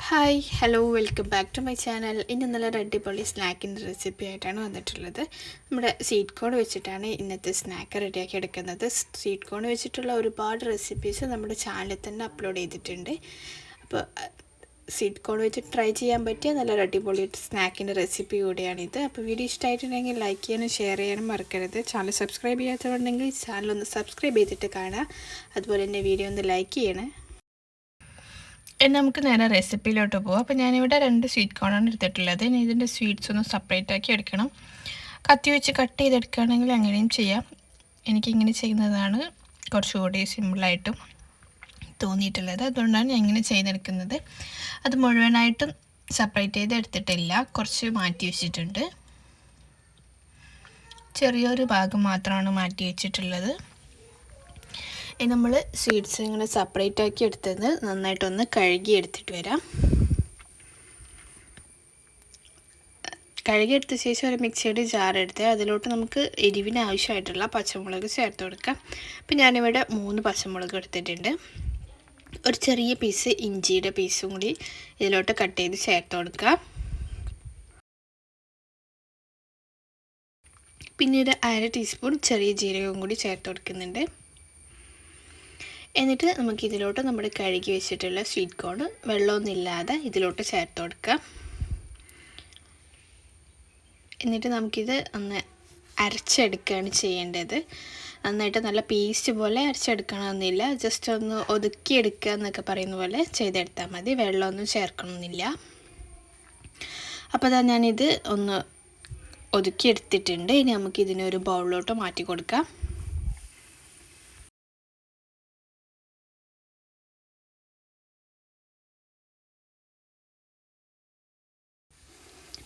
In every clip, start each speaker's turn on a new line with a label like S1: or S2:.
S1: Hi hello welcome back to my channel. ഇന്ന് നല്ലൊരു അടിപൊളി സ്നാക്കിൻ്റെ റെസിപ്പി ആയിട്ടാണ് വന്നിട്ടുള്ളത്. നമ്മുടെ സ്വീറ്റ് കോൺ വെച്ചിട്ടാണ് ഇന്നത്തെ സ്നാക്ക് റെഡിയാക്കി എടുക്കുന്നത്. സ്വീറ്റ് കോൺ വെച്ചിട്ടുള്ള ഒരുപാട് റെസിപ്പീസ് നമ്മുടെ ചാനലിൽ തന്നെ അപ്ലോഡ് ചെയ്തിട്ടുണ്ട്. അപ്പോൾ സ്വീറ്റ് കോൺ വെച്ച് ട്രൈ ചെയ്യാൻ പറ്റിയ നല്ലൊരു അടിപൊളി സ്നാക്കിൻ്റെ റെസിപ്പി കൂടിയാണിത്. അപ്പോൾ വീഡിയോ ഇഷ്ടമായിട്ടുണ്ടെങ്കിൽ ലൈക്ക് ചെയ്യാനും ഷെയർ ചെയ്യാനും മറക്കരുത്. ചാനൽ സബ്സ്ക്രൈബ് ചെയ്യാത്തവരുണ്ടെങ്കിൽ ചാനലൊന്ന് സബ്സ്ക്രൈബ് ചെയ്തിട്ട് കാണാം. അതുപോലെ തന്നെ വീഡിയോ ഒന്ന് ലൈക്ക് ചെയ്യണേ. നമുക്ക് നേരെ റെസിപ്പിയിലോട്ട് പോകാം. അപ്പോൾ ഞാനിവിടെ 2 സ്വീറ്റ് കോണാണ് എടുത്തിട്ടുള്ളത്. ഇനി ഇതിൻ്റെ സ്വീറ്റ്സ് ഒന്ന് സെപ്പറേറ്റ് ആക്കി എടുക്കണം. കത്തി വെച്ച് കട്ട് ചെയ്തെടുക്കുകയാണെങ്കിൽ അങ്ങനെയും ചെയ്യാം. എനിക്കിങ്ങനെ ചെയ്യുന്നതാണ് കുറച്ചുകൂടി സിമ്പിളായിട്ടും തോന്നിയിട്ടുള്ളത്. അതുകൊണ്ടാണ് ഞാൻ ഇങ്ങനെ ചെയ്തെടുക്കുന്നത്. അത് മുഴുവനായിട്ടും സെപ്പറേറ്റ് ചെയ്ത് എടുത്തിട്ടില്ല, കുറച്ച് മാറ്റി വെച്ചിട്ടുണ്ട്. ചെറിയൊരു ഭാഗം മാത്രമാണ് മാറ്റി വെച്ചിട്ടുള്ളത്. നമ്മൾ സ്വീറ്റ്സ് ഇങ്ങനെ സെപ്പറേറ്റ് ആക്കി എടുത്തത് നന്നായിട്ടൊന്ന് കഴുകി എടുത്തിട്ട് വരാം. കഴുകിയെടുത്ത ശേഷം ഒരു മിക്സിയുടെ ജാർ എടുത്ത് അതിലോട്ട് നമുക്ക് എരിവിന് ആവശ്യമായിട്ടുള്ള പച്ചമുളക് ചേർത്ത് കൊടുക്കാം. അപ്പം ഞാനിവിടെ 3 പച്ചമുളക് എടുത്തിട്ടുണ്ട്. ഒരു ചെറിയ പീസ് ഇഞ്ചിയുടെ പീസും കൂടി ഇതിലോട്ട് കട്ട് ചെയ്ത് ചേർത്ത് കൊടുക്കാം. പിന്നീട് 1/2 ടീസ്പൂൺ ചെറിയ ജീരകവും കൂടി ചേർത്ത് കൊടുക്കുന്നുണ്ട്. എന്നിട്ട് നമുക്കിതിലോട്ട് നമ്മുടെ കഴുകി വെച്ചിട്ടുള്ള സ്വീറ്റ് കോൺ വെള്ളമൊന്നുമില്ലാതെ ഇതിലോട്ട് ചേർത്ത് കൊടുക്കാം. എന്നിട്ട് നമുക്കിത് ഒന്ന് അരച്ചെടുക്കുകയാണ് ചെയ്യേണ്ടത്. നന്നായിട്ട് നല്ല പേസ്റ്റ് പോലെ അരച്ചെടുക്കണമെന്നില്ല, ജസ്റ്റ് ഒന്ന് ഒതുക്കിയെടുക്കുക എന്നൊക്കെ പറയുന്ന പോലെ ചെയ്തെടുത്താൽ മതി. വെള്ളമൊന്നും ചേർക്കണമെന്നില്ല. അപ്പോൾ ഞാനിത് ഒന്ന് ഒതുക്കിയെടുത്തിട്ടുണ്ട്. ഇനി നമുക്കിതിനൊരു ബൗളിലോട്ട് മാറ്റി കൊടുക്കാം.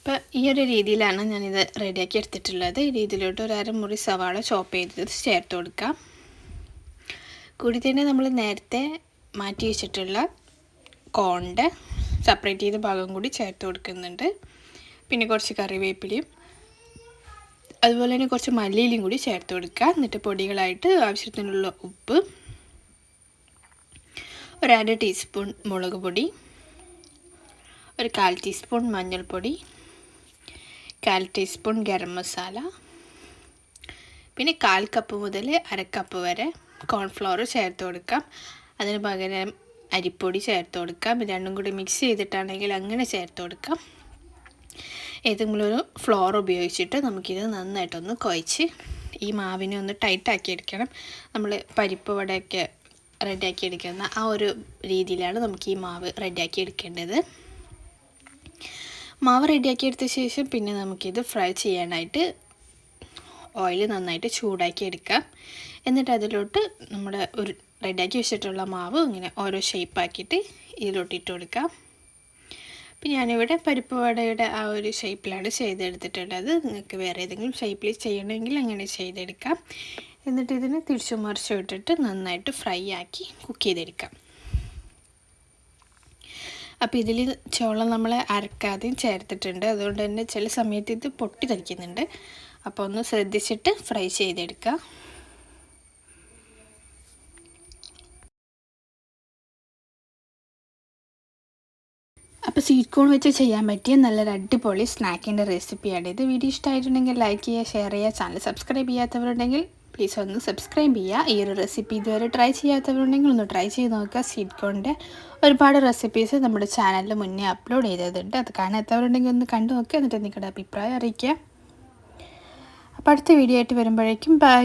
S1: അപ്പോൾ ഈ ഒരു രീതിയിലാണ് ഞാനിത് റെഡിയാക്കി എടുത്തിട്ടുള്ളത്. ഈ രീതിയിലോട്ട് ഒരു അരമുറി സവാള ചോപ്പ് ചെയ്തത് ചേർത്ത് കൊടുക്കാം. കൂടി തന്നെ നമ്മൾ നേരത്തെ മാറ്റി വെച്ചിട്ടുള്ള കോണിൻ്റെ സെപ്പറേറ്റ് ചെയ്ത ഭാഗം കൂടി ചേർത്ത് കൊടുക്കുന്നുണ്ട്. പിന്നെ കുറച്ച് കറിവേപ്പിലയും അതുപോലെ തന്നെ കുറച്ച് മല്ലിയിലയും കൂടി ചേർത്ത് കൊടുക്കുക. എന്നിട്ട് പൊടികളായിട്ട് ആവശ്യത്തിനുള്ള ഉപ്പ്, ഒരു 1/2 ടീസ്പൂൺ മുളക് പൊടി, ഒരു 1/4 ടീസ്പൂൺ മഞ്ഞൾപ്പൊടി, 1/4 ടീസ്പൂൺ ഗരം മസാല, പിന്നെ 1/4 കപ്പ് മുതൽ 1/2 കപ്പ് വരെ കോൺഫ്ലവർ ചേർത്ത് കൊടുക്കാം. അതിന് പകരം അരിപ്പൊടി ചേർത്ത് കൊടുക്കാം. രണ്ടും കൂടി മിക്സ് ചെയ്തിട്ടാണെങ്കിൽ അങ്ങനെ ചേർത്ത് കൊടുക്കാം. ഏതെങ്കിലും ഒരു ഫ്ലോർ ഉപയോഗിച്ചിട്ട് നമുക്കിത് നന്നായിട്ടൊന്ന് കുഴച്ച് ഈ മാവിനെ ഒന്ന് ടൈറ്റാക്കി എടുക്കണം. നമ്മൾ പരിപ്പ് വടയൊക്കെ റെഡിയാക്കി എടുക്കുന്ന ആ ഒരു രീതിയിലാണ് നമുക്ക് ഈ മാവ് റെഡിയാക്കി എടുക്കേണ്ടത്. മാവ് റെഡിയാക്കി എടുത്ത ശേഷം പിന്നെ നമുക്കിത് ഫ്രൈ ചെയ്യാനായിട്ട് ഓയിൽ നന്നായിട്ട് ചൂടാക്കി എടുക്കാം. എന്നിട്ട് അതിലോട്ട് നമ്മുടെ ഒരു റെഡിയാക്കി വെച്ചിട്ടുള്ള മാവ് ഇങ്ങനെ ഓരോ ഷേപ്പാക്കിയിട്ട് ഇതിലോട്ട് ഇട്ട് കൊടുക്കാം. അപ്പം ഞാനിവിടെ പരിപ്പ് വടയുടെ ആ ഒരു ഷേപ്പിലാണ് ചെയ്തെടുത്തിട്ടുള്ളത്. നിങ്ങൾക്ക് വേറെ ഏതെങ്കിലും ഷേപ്പിൽ ചെയ്യണമെങ്കിൽ അങ്ങനെ ചെയ്തെടുക്കാം. എന്നിട്ട് ഇതിന് തിരിച്ചു മറിച്ചു ഇട്ടിട്ട് നന്നായിട്ട് ഫ്രൈ ആക്കി കുക്ക് ചെയ്തെടുക്കാം. അപ്പോൾ ഇതിൽ ചോളം നമ്മൾ അരക്കാതെയും ചേർത്തിട്ടുണ്ട്. അതുകൊണ്ട് തന്നെ ചില സമയത്ത് ഇത് പൊട്ടി തെറിക്കുന്നുണ്ട്. അപ്പോൾ ഒന്ന് ശ്രദ്ധിച്ചിട്ട് ഫ്രൈ ചെയ്തെടുക്കുക. അപ്പോൾ സ്വീറ്റ് കോൺ വെച്ച് ചെയ്യാൻ പറ്റിയ നല്ലൊരു അടിപൊളി സ്നാക്കിൻ്റെ റെസിപ്പിയാണിത്. വീഡിയോ ഇഷ്ടമായിട്ടുണ്ടെങ്കിൽ ലൈക്ക് ചെയ്യുക, ഷെയർ ചെയ്യുക. ചാനൽ സബ്സ്ക്രൈബ് ചെയ്യാത്തവരുണ്ടെങ്കിൽ പ്ലീസ് ഒന്ന് സബ്സ്ക്രൈബ് ചെയ്യുക. ഈ ഒരു റെസിപ്പി ഇതുവരെ ട്രൈ ചെയ്യാത്തവരുണ്ടെങ്കിൽ ഒന്ന് ട്രൈ ചെയ്ത് നോക്കുക. സ്വീറ്റ് കോണിൻ്റെ ഒരുപാട് റെസിപ്പീസ് നമ്മുടെ ചാനലിൽ മുന്നേ അപ്ലോഡ് ചെയ്തിട്ടുണ്ട്. അത് കാണാത്തവരുണ്ടെങ്കിൽ ഒന്ന് കണ്ടു നോക്കുക. എന്നിട്ട് നിങ്ങളുടെ അഭിപ്രായം അറിയിക്കുക. അപ്പോൾ അടുത്ത വീഡിയോ ആയിട്ട് വരുമ്പോഴേക്കും ബൈ.